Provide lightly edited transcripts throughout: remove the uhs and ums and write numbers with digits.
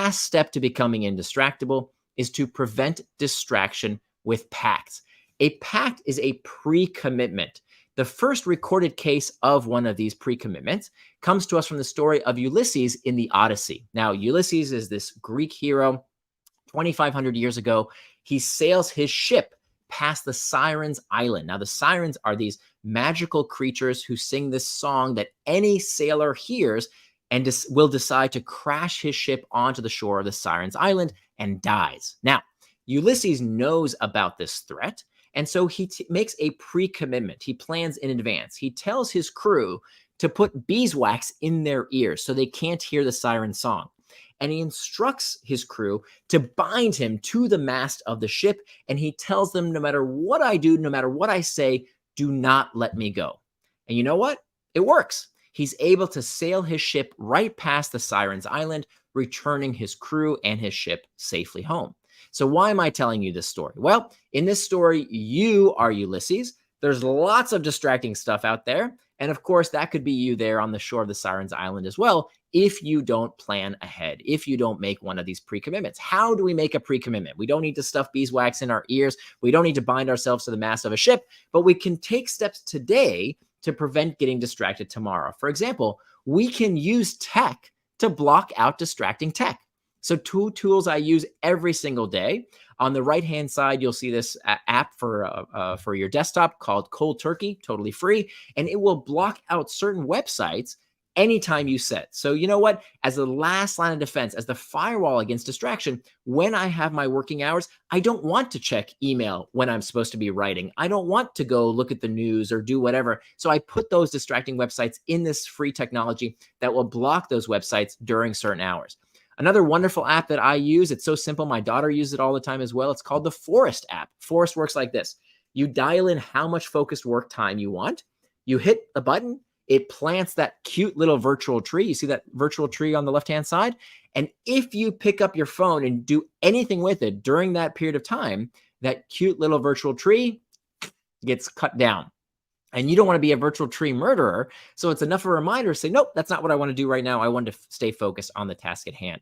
last step to becoming indistractable is to prevent distraction with pacts. A pact is a pre-commitment. The first recorded case of one of these pre-commitments comes to us from the story of Ulysses in the Odyssey. Now, Ulysses is this Greek hero 2,500 years ago. He sails his ship past the Sirens' Island. Now, the Sirens are these magical creatures who sing this song that any sailor hears and will decide to crash his ship onto the shore of the Sirens' Island and dies. Now, Ulysses knows about this threat, and so he makes a pre-commitment. He plans in advance. He tells his crew to put beeswax in their ears so they can't hear the siren song. And he instructs his crew to bind him to the mast of the ship, and he tells them, no matter what I do, no matter what I say, do not let me go. And you know what? It works. He's able to sail his ship right past the Sirens' Island, returning his crew and his ship safely home. So why am I telling you this story? Well, in this story, you are Ulysses. There's lots of distracting stuff out there. And of course, that could be you there on the shore of the Sirens' Island as well, if you don't plan ahead, if you don't make one of these pre-commitments. How do we make a pre-commitment? We don't need to stuff beeswax in our ears. We don't need to bind ourselves to the mast of a ship, but we can take steps today to prevent getting distracted tomorrow. For example, we can use tech to block out distracting tech. So 2 tools I use every single day. On the right-hand side, you'll see this app for your desktop called Cold Turkey, totally free, and it will block out certain websites anytime you set. So you know what? As the last line of defense, as the firewall against distraction, when I have my working hours, I don't want to check email when I'm supposed to be writing. I don't want to go look at the news or do whatever. So I put those distracting websites in this free technology that will block those websites during certain hours. Another wonderful app that I use, it's so simple, my daughter uses it all the time as well. It's called the Forest app. Forest works like this. You dial in how much focused work time you want. You hit a button. It plants that cute little virtual tree. You see that virtual tree on the left-hand side? And if you pick up your phone and do anything with it during that period of time, that cute little virtual tree gets cut down. And you don't want to be a virtual tree murderer. So it's enough of a reminder to say, nope, that's not what I want to do right now. I want to stay focused on the task at hand.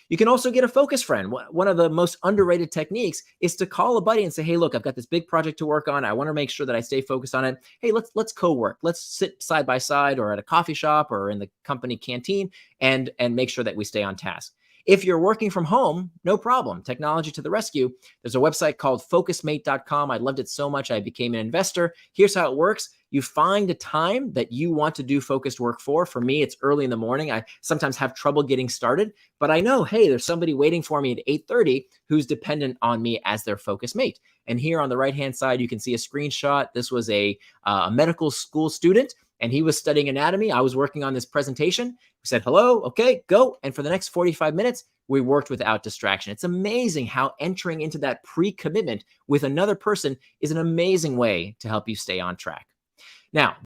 You can also get a focus friend. One of the most underrated techniques is to call a buddy and say, hey, look, I've got this big project to work on. I want to make sure that I stay focused on it. Hey, let's co-work. Let's sit side by side or at a coffee shop or in the company canteen and make sure that we stay on task. If you're working from home, no problem. Technology to the rescue. There's a website called focusmate.com. I loved it so much, I became an investor. Here's how it works. You find a time that you want to do focused work for. For me, it's early in the morning. I sometimes have trouble getting started, but I know, hey, there's somebody waiting for me at 8:30 who's dependent on me as their focus mate. And here on the right-hand side, you can see a screenshot. This was a medical school student, and he was studying anatomy. I was working on this presentation. We said, hello, okay, go. And for the next 45 minutes, we worked without distraction. It's amazing how entering into that pre-commitment with another person is an amazing way to help you stay on track. Now,